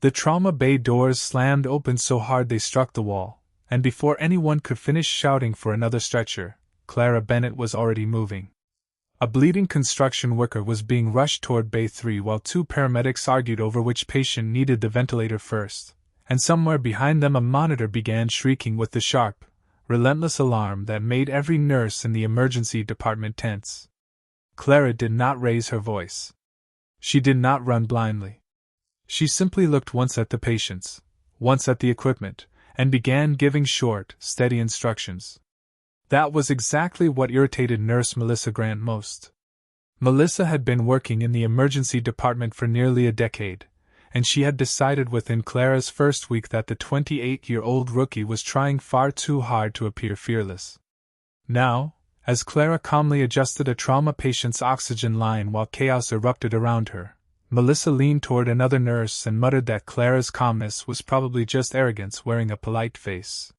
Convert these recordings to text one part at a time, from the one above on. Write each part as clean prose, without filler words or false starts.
The trauma bay doors slammed open so hard they struck the wall, and before anyone could finish shouting for another stretcher, Clara Bennett was already moving. A bleeding construction worker was being rushed toward Bay 3 while two paramedics argued over which patient needed the ventilator first, and somewhere behind them a monitor began shrieking with the sharp, relentless alarm that made every nurse in the emergency department tense. Clara did not raise her voice. She did not run blindly. She simply looked once at the patients, once at the equipment, and began giving short, steady instructions. That was exactly what irritated Nurse Melissa Grant most. Melissa had been working in the emergency department for nearly a decade, and she had decided within Clara's first week that the 28-year-old rookie was trying far too hard to appear fearless. Now, as Clara calmly adjusted a trauma patient's oxygen line while chaos erupted around her, Melissa leaned toward another nurse and muttered that Clara's calmness was probably just arrogance wearing a polite face.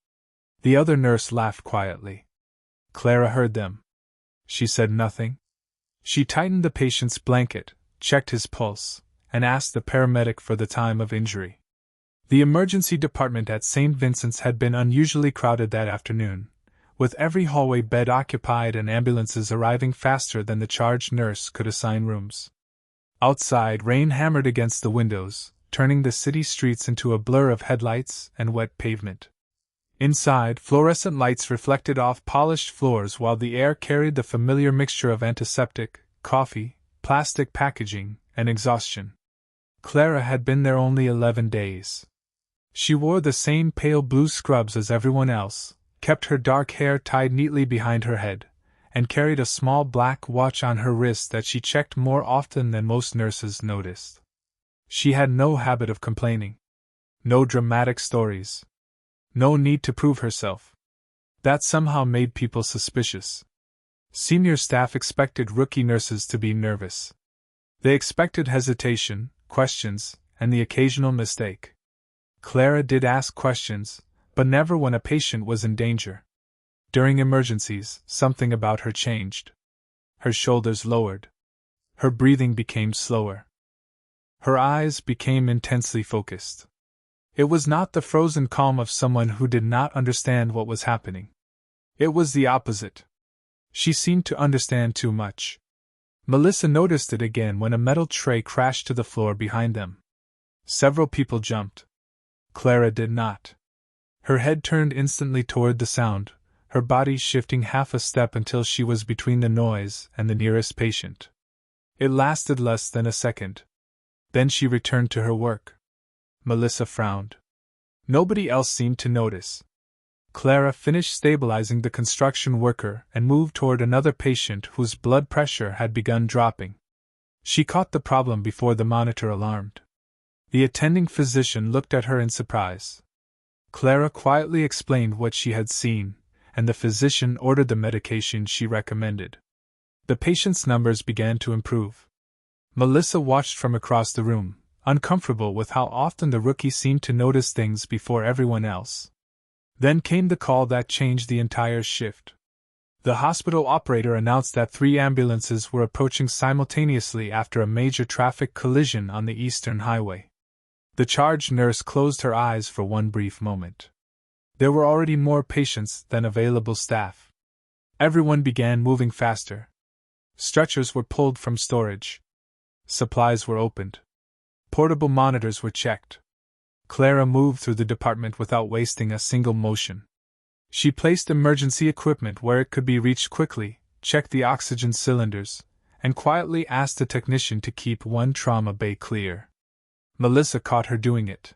The other nurse laughed quietly. Clara heard them. She said nothing. She tightened the patient's blanket, checked his pulse, and asked the paramedic for the time of injury. The emergency department at St. Vincent's had been unusually crowded that afternoon, with every hallway bed occupied and ambulances arriving faster than the charge nurse could assign rooms. Outside, rain hammered against the windows, turning the city streets into a blur of headlights and wet pavement. Inside, fluorescent lights reflected off polished floors while the air carried the familiar mixture of antiseptic, coffee, plastic packaging, and exhaustion. Clara had been there only 11 days. She wore the same pale blue scrubs as everyone else, kept her dark hair tied neatly behind her head, and carried a small black watch on her wrist that she checked more often than most nurses noticed. She had no habit of complaining. No dramatic stories. No need to prove herself. That somehow made people suspicious. Senior staff expected rookie nurses to be nervous. They expected hesitation, questions, and the occasional mistake. Clara did ask questions, but never when a patient was in danger. During emergencies, something about her changed. Her shoulders lowered. Her breathing became slower. Her eyes became intensely focused. It was not the frozen calm of someone who did not understand what was happening. It was the opposite. She seemed to understand too much. Melissa noticed it again when a metal tray crashed to the floor behind them. Several people jumped. Clara did not. Her head turned instantly toward the sound, her body shifting half a step until she was between the noise and the nearest patient. It lasted less than a second. Then she returned to her work. Melissa frowned. Nobody else seemed to notice. Clara finished stabilizing the construction worker and moved toward another patient whose blood pressure had begun dropping. She caught the problem before the monitor alarmed. The attending physician looked at her in surprise. Clara quietly explained what she had seen, and the physician ordered the medication she recommended. The patient's numbers began to improve. Melissa watched from across the room, uncomfortable with how often the rookie seemed to notice things before everyone else. Then came the call that changed the entire shift. The hospital operator announced that 3 ambulances were approaching simultaneously after a major traffic collision on the Eastern Highway. The charge nurse closed her eyes for one brief moment. There were already more patients than available staff. Everyone began moving faster. Stretchers were pulled from storage. Supplies were opened. Portable monitors were checked. Clara moved through the department without wasting a single motion. She placed emergency equipment where it could be reached quickly, checked the oxygen cylinders, and quietly asked the technician to keep one trauma bay clear. Melissa caught her doing it.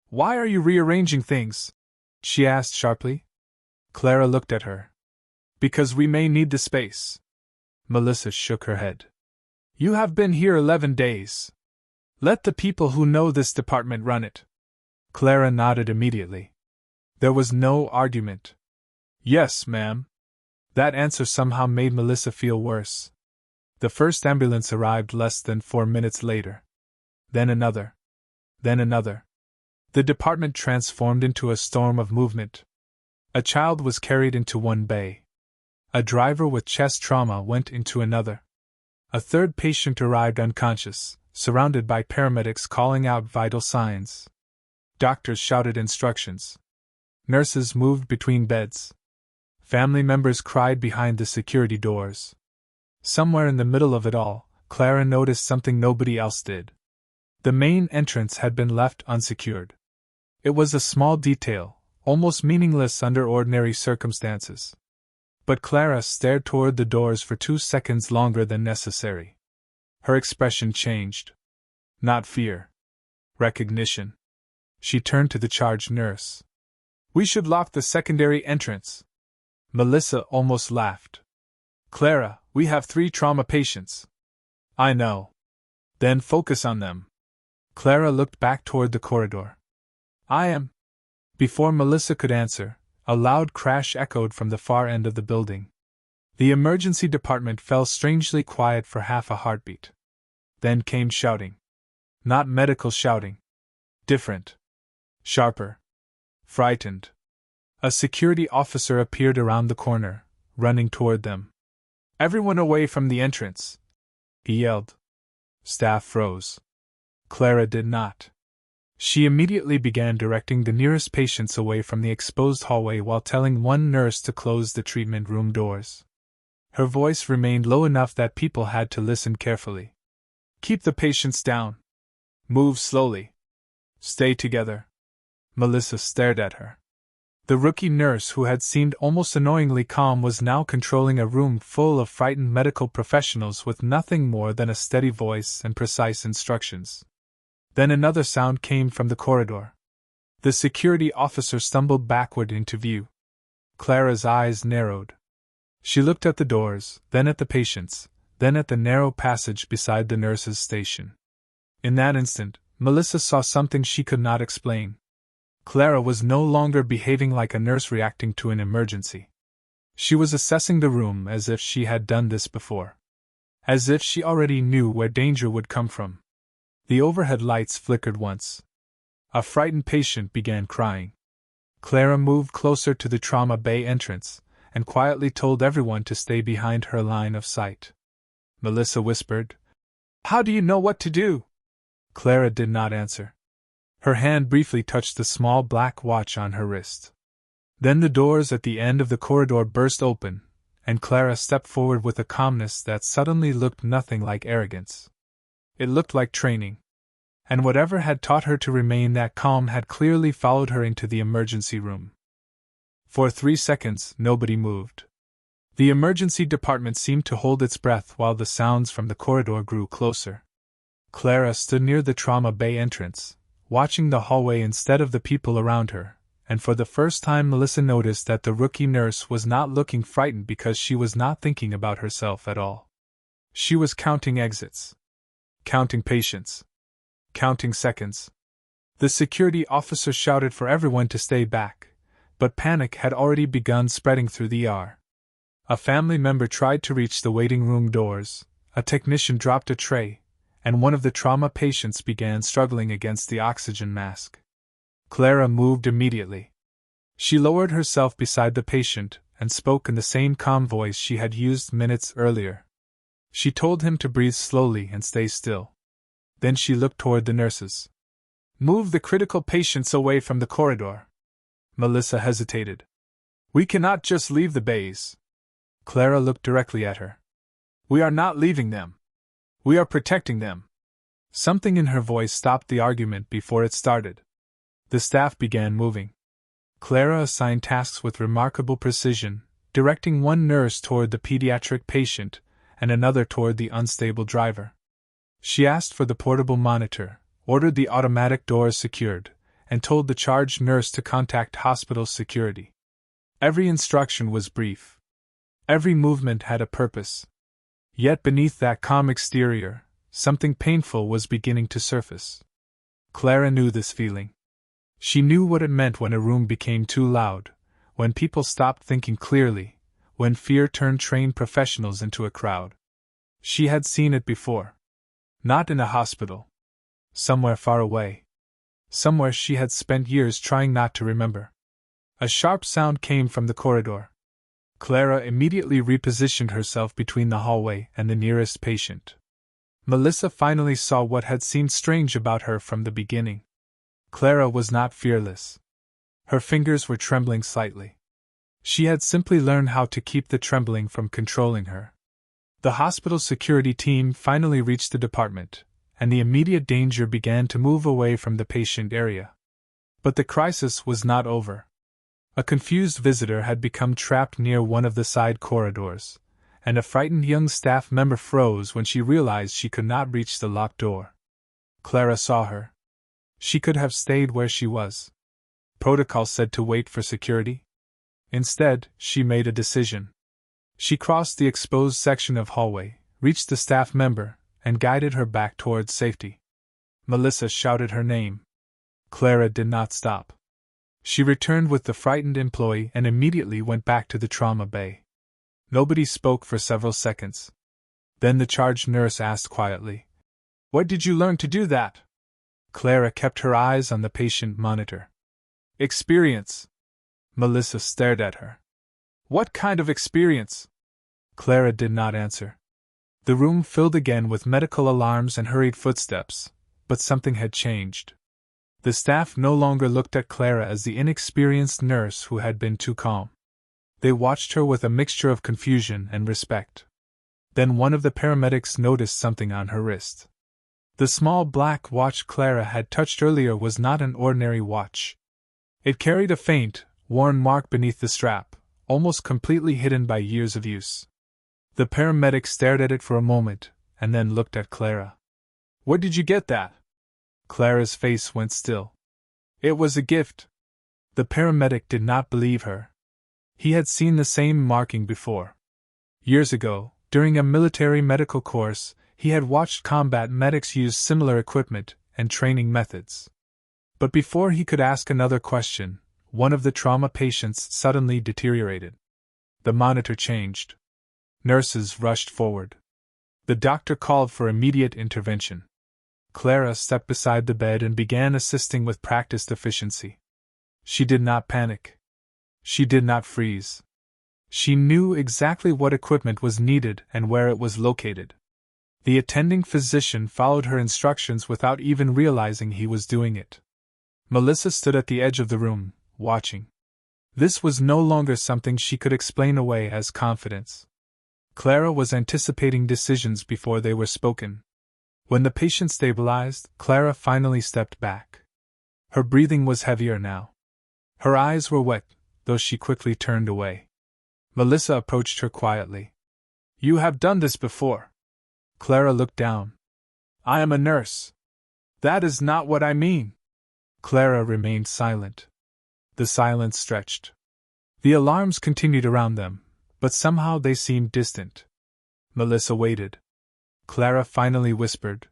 "Why are you rearranging things?" she asked sharply. Clara looked at her. "Because we may need the space." Melissa shook her head. "You have been here 11 days. Let the people who know this department run it." Clara nodded immediately. There was no argument. "Yes, ma'am." That answer somehow made Melissa feel worse. The first ambulance arrived less than 4 minutes later. Then another. Then another. The department transformed into a storm of movement. A child was carried into one bay. A driver with chest trauma went into another. A third patient arrived unconscious, surrounded by paramedics calling out vital signs. Doctors shouted instructions. Nurses moved between beds. Family members cried behind the security doors. Somewhere in the middle of it all, Clara noticed something nobody else did. The main entrance had been left unsecured. It was a small detail, almost meaningless under ordinary circumstances. But Clara stared toward the doors for 2 seconds longer than necessary. Her expression changed. Not fear. Recognition. She turned to the charge nurse. "We should lock the secondary entrance." Melissa almost laughed. "Clara, we have 3 trauma patients." "I know." "Then focus on them." Clara looked back toward the corridor. "I am." Before Melissa could answer, a loud crash echoed from the far end of the building. The emergency department fell strangely quiet for half a heartbeat. Then came shouting. Not medical shouting. Different. Sharper. Frightened. A security officer appeared around the corner, running toward them. "Everyone away from the entrance!" he yelled. Staff froze. Clara did not. She immediately began directing the nearest patients away from the exposed hallway while telling one nurse to close the treatment room doors. Her voice remained low enough that people had to listen carefully. "Keep the patients down. Move slowly. Stay together." Melissa stared at her. The rookie nurse, who had seemed almost annoyingly calm, was now controlling a room full of frightened medical professionals with nothing more than a steady voice and precise instructions. Then another sound came from the corridor. The security officer stumbled backward into view. Clara's eyes narrowed. She looked at the doors, then at the patients, then at the narrow passage beside the nurse's station. In that instant, Melissa saw something she could not explain. Clara was no longer behaving like a nurse reacting to an emergency. She was assessing the room as if she had done this before. As if she already knew where danger would come from. The overhead lights flickered once. A frightened patient began crying. Clara moved closer to the trauma bay entrance, and quietly told everyone to stay behind her line of sight. Melissa whispered, "How do you know what to do?" Clara did not answer. Her hand briefly touched the small black watch on her wrist. Then the doors at the end of the corridor burst open, and Clara stepped forward with a calmness that suddenly looked nothing like arrogance. It looked like training. And whatever had taught her to remain that calm had clearly followed her into the emergency room. For 3 seconds, nobody moved. The emergency department seemed to hold its breath while the sounds from the corridor grew closer. Clara stood near the trauma bay entrance, watching the hallway instead of the people around her, and for the first time Melissa noticed that the rookie nurse was not looking frightened because she was not thinking about herself at all. She was counting exits. Counting patients. Counting seconds. The security officer shouted for everyone to stay back, but panic had already begun spreading through the ER. A family member tried to reach the waiting room doors, a technician dropped a tray, and one of the trauma patients began struggling against the oxygen mask. Clara moved immediately. She lowered herself beside the patient and spoke in the same calm voice she had used minutes earlier. She told him to breathe slowly and stay still. Then she looked toward the nurses. "Move the critical patients away from the corridor." Melissa hesitated. "We cannot just leave the bays." Clara looked directly at her. "We are not leaving them. We are protecting them." Something in her voice stopped the argument before it started. The staff began moving. Clara assigned tasks with remarkable precision, directing one nurse toward the pediatric patient and another toward the unstable driver. She asked for the portable monitor, ordered the automatic doors secured, and told the charge nurse to contact hospital security. Every instruction was brief. Every movement had a purpose. Yet beneath that calm exterior, something painful was beginning to surface. Clara knew this feeling. She knew what it meant when a room became too loud, when people stopped thinking clearly, when fear turned trained professionals into a crowd. She had seen it before. Not in a hospital. Somewhere far away. Somewhere she had spent years trying not to remember. A sharp sound came from the corridor. Clara immediately repositioned herself between the hallway and the nearest patient. Melissa finally saw what had seemed strange about her from the beginning. Clara was not fearless. Her fingers were trembling slightly. She had simply learned how to keep the trembling from controlling her. The hospital security team finally reached the department, and the immediate danger began to move away from the patient area. But the crisis was not over. A confused visitor had become trapped near one of the side corridors, and a frightened young staff member froze when she realized she could not reach the locked door. Clara saw her. She could have stayed where she was. Protocol said to wait for security. Instead, she made a decision. She crossed the exposed section of hallway, reached the staff member, and guided her back towards safety. Melissa shouted her name. Clara did not stop. She returned with the frightened employee and immediately went back to the trauma bay. Nobody spoke for several seconds. Then the charge nurse asked quietly, "Where did you learn to do that?" Clara kept her eyes on the patient monitor. "Experience." Melissa stared at her. "What kind of experience?" Clara did not answer. The room filled again with medical alarms and hurried footsteps, but something had changed. The staff no longer looked at Clara as the inexperienced nurse who had been too calm. They watched her with a mixture of confusion and respect. Then one of the paramedics noticed something on her wrist. The small black watch Clara had touched earlier was not an ordinary watch. It carried a faint, worn mark beneath the strap, almost completely hidden by years of use. The paramedic stared at it for a moment, and then looked at Clara. "Where did you get that?" Clara's face went still. "It was a gift." The paramedic did not believe her. He had seen the same marking before. Years ago, during a military medical course, he had watched combat medics use similar equipment and training methods. But before he could ask another question, one of the trauma patients suddenly deteriorated. The monitor changed. Nurses rushed forward. The doctor called for immediate intervention. Clara stepped beside the bed and began assisting with practiced efficiency. She did not panic. She did not freeze. She knew exactly what equipment was needed and where it was located. The attending physician followed her instructions without even realizing he was doing it. Melissa stood at the edge of the room, watching. This was no longer something she could explain away as confidence. Clara was anticipating decisions before they were spoken. When the patient stabilized, Clara finally stepped back. Her breathing was heavier now. Her eyes were wet, though she quickly turned away. Melissa approached her quietly. "You have done this before." Clara looked down. "I am a nurse." "That is not what I mean." Clara remained silent. The silence stretched. The alarms continued around them, but somehow they seemed distant. Melissa waited. Clara finally whispered,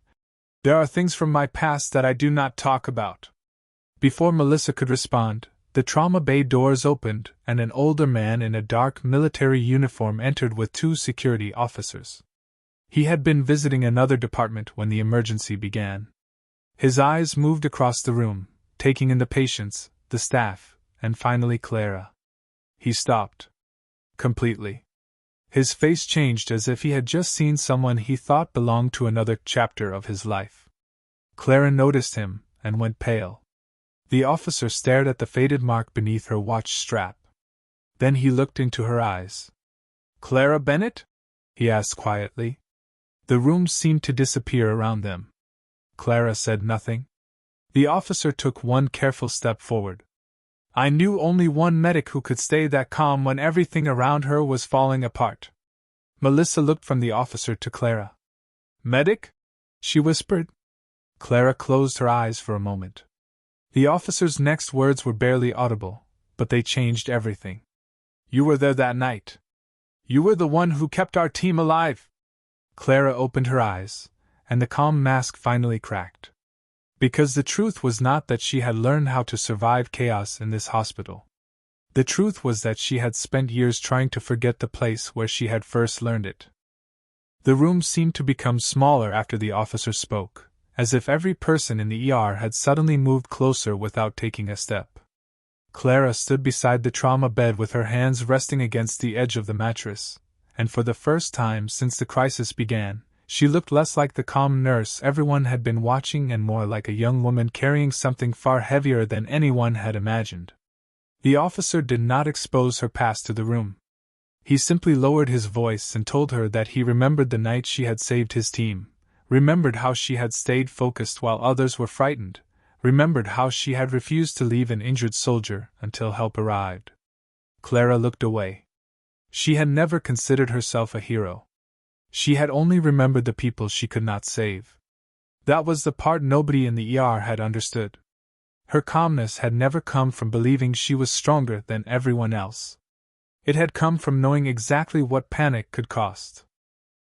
"There are things from my past that I do not talk about." Before Melissa could respond, the trauma bay doors opened and an older man in a dark military uniform entered with 2 security officers. He had been visiting another department when the emergency began. His eyes moved across the room, taking in the patients, the staff, and finally Clara. He stopped. Completely. His face changed as if he had just seen someone he thought belonged to another chapter of his life. Clara noticed him and went pale. The officer stared at the faded mark beneath her watch strap. Then he looked into her eyes. "Clara Bennett?" he asked quietly. The room seemed to disappear around them. Clara said nothing. The officer took one careful step forward. "I knew only one medic who could stay that calm when everything around her was falling apart." Melissa looked from the officer to Clara. "Medic?" she whispered. Clara closed her eyes for a moment. The officer's next words were barely audible, but they changed everything. "You were there that night. You were the one who kept our team alive." Clara opened her eyes, and the calm mask finally cracked. Because the truth was not that she had learned how to survive chaos in this hospital. The truth was that she had spent years trying to forget the place where she had first learned it. The room seemed to become smaller after the officer spoke, as if every person in the ER had suddenly moved closer without taking a step. Clara stood beside the trauma bed with her hands resting against the edge of the mattress, and for the first time since the crisis began, She looked less like the calm nurse everyone had been watching and more like a young woman carrying something far heavier than anyone had imagined. The officer did not expose her past to the room. He simply lowered his voice and told her that he remembered the night she had saved his team, remembered how she had stayed focused while others were frightened, remembered how she had refused to leave an injured soldier until help arrived. Clara looked away. She had never considered herself a hero. She had only remembered the people she could not save. That was the part nobody in the ER had understood. Her calmness had never come from believing she was stronger than everyone else. It had come from knowing exactly what panic could cost.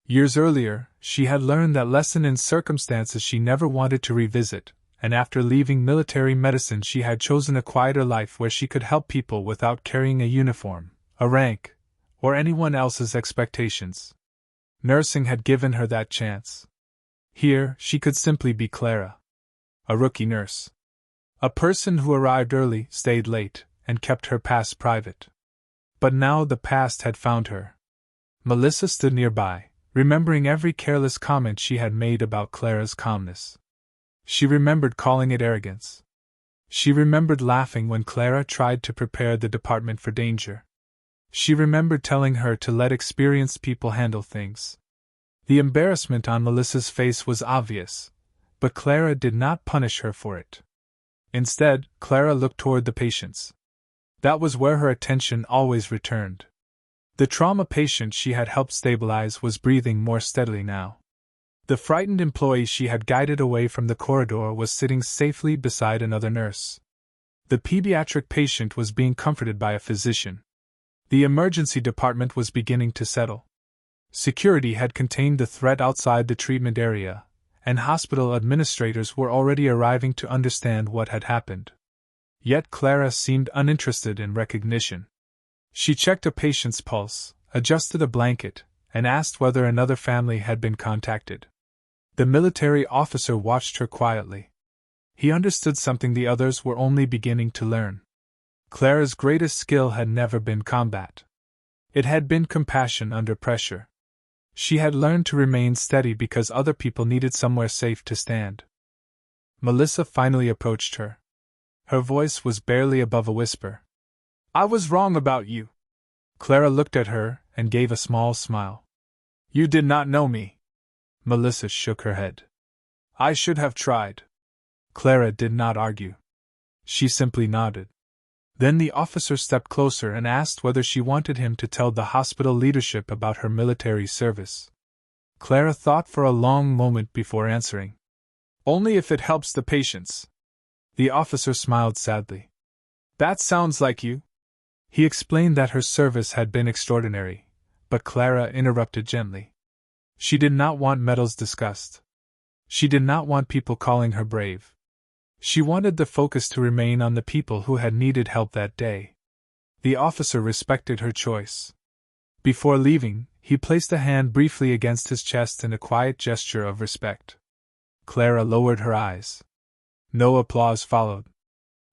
Years earlier, she had learned that lesson in circumstances she never wanted to revisit, and after leaving military medicine she had chosen a quieter life where she could help people without carrying a uniform, a rank, or anyone else's expectations. Nursing had given her that chance. Here, she could simply be Clara. A rookie nurse. A person who arrived early, stayed late, and kept her past private. But now the past had found her. Melissa stood nearby, remembering every careless comment she had made about Clara's calmness. She remembered calling it arrogance. She remembered laughing when Clara tried to prepare the department for danger. She remembered telling her to let experienced people handle things. The embarrassment on Melissa's face was obvious, but Clara did not punish her for it. Instead, Clara looked toward the patients. That was where her attention always returned. The trauma patient she had helped stabilize was breathing more steadily now. The frightened employee she had guided away from the corridor was sitting safely beside another nurse. The pediatric patient was being comforted by a physician. The emergency department was beginning to settle. Security had contained the threat outside the treatment area, and hospital administrators were already arriving to understand what had happened. Yet Clara seemed uninterested in recognition. She checked a patient's pulse, adjusted a blanket, and asked whether another family had been contacted. The military officer watched her quietly. He understood something the others were only beginning to learn. Clara's greatest skill had never been combat. It had been compassion under pressure. She had learned to remain steady because other people needed somewhere safe to stand. Melissa finally approached her. Her voice was barely above a whisper. "I was wrong about you." Clara looked at her and gave a small smile. "You did not know me." Melissa shook her head. "I should have tried." Clara did not argue. She simply nodded. Then the officer stepped closer and asked whether she wanted him to tell the hospital leadership about her military service. Clara thought for a long moment before answering. "Only if it helps the patients." The officer smiled sadly. "That sounds like you." He explained that her service had been extraordinary, but Clara interrupted gently. She did not want medals discussed. She did not want people calling her brave. She wanted the focus to remain on the people who had needed help that day. The officer respected her choice. Before leaving, he placed a hand briefly against his chest in a quiet gesture of respect. Clara lowered her eyes. No applause followed.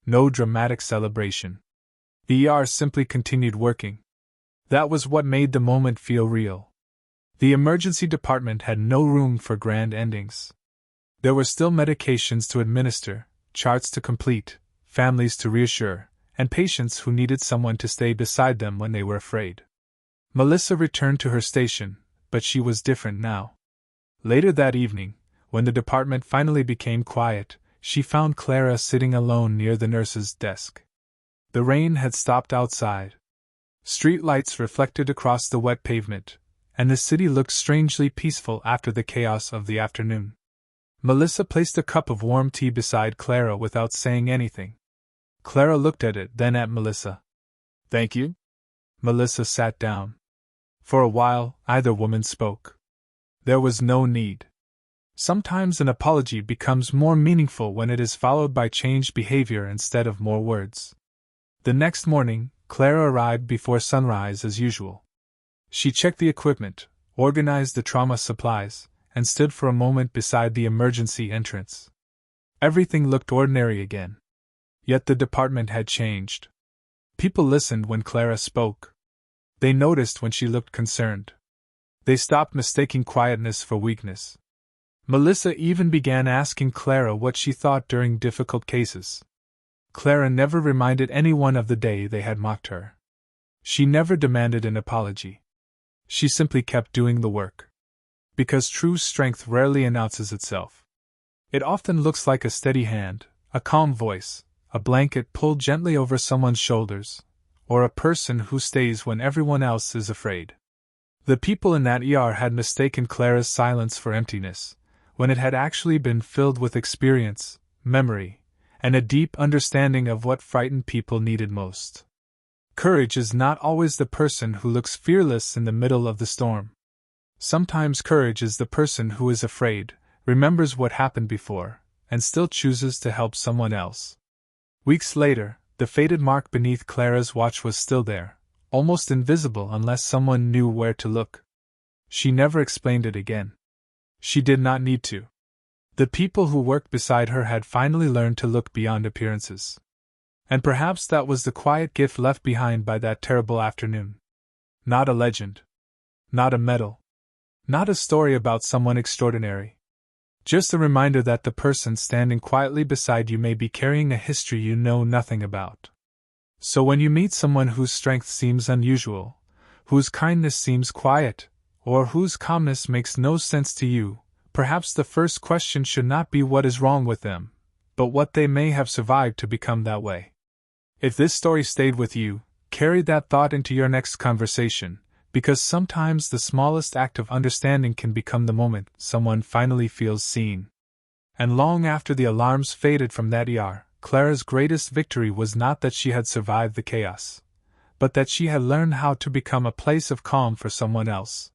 No dramatic celebration. The ER simply continued working. That was what made the moment feel real. The emergency department had no room for grand endings. There were still medications to administer, charts to complete, families to reassure, and patients who needed someone to stay beside them when they were afraid. Melissa returned to her station, but she was different now. Later that evening, when the department finally became quiet, she found Clara sitting alone near the nurse's desk. The rain had stopped outside. Street lights reflected across the wet pavement, and the city looked strangely peaceful after the chaos of the afternoon. Melissa placed a cup of warm tea beside Clara without saying anything. Clara looked at it, then at Melissa. "Thank you." Melissa sat down. For a while, either woman spoke. There was no need. Sometimes an apology becomes more meaningful when it is followed by changed behavior instead of more words. The next morning, Clara arrived before sunrise as usual. She checked the equipment, organized the trauma supplies, and stood for a moment beside the emergency entrance. Everything looked ordinary again. Yet the department had changed. People listened when Clara spoke. They noticed when she looked concerned. They stopped mistaking quietness for weakness. Melissa even began asking Clara what she thought during difficult cases. Clara never reminded anyone of the day they had mocked her. She never demanded an apology. She simply kept doing the work. Because true strength rarely announces itself. It often looks like a steady hand, a calm voice, a blanket pulled gently over someone's shoulders, or a person who stays when everyone else is afraid. The people in that ER had mistaken Clara's silence for emptiness, when it had actually been filled with experience, memory, and a deep understanding of what frightened people needed most. Courage is not always the person who looks fearless in the middle of the storm. Sometimes courage is the person who is afraid, remembers what happened before, and still chooses to help someone else. Weeks later, the faded mark beneath Clara's watch was still there, almost invisible unless someone knew where to look. She never explained it again. She did not need to. The people who worked beside her had finally learned to look beyond appearances. And perhaps that was the quiet gift left behind by that terrible afternoon. Not a legend. Not a medal. Not a story about someone extraordinary. Just a reminder that the person standing quietly beside you may be carrying a history you know nothing about. So when you meet someone whose strength seems unusual, whose kindness seems quiet, or whose calmness makes no sense to you, perhaps the first question should not be what is wrong with them, but what they may have survived to become that way. If this story stayed with you, carry that thought into your next conversation, because sometimes the smallest act of understanding can become the moment someone finally feels seen. And long after the alarms faded from that ER, Clara's greatest victory was not that she had survived the chaos, but that she had learned how to become a place of calm for someone else.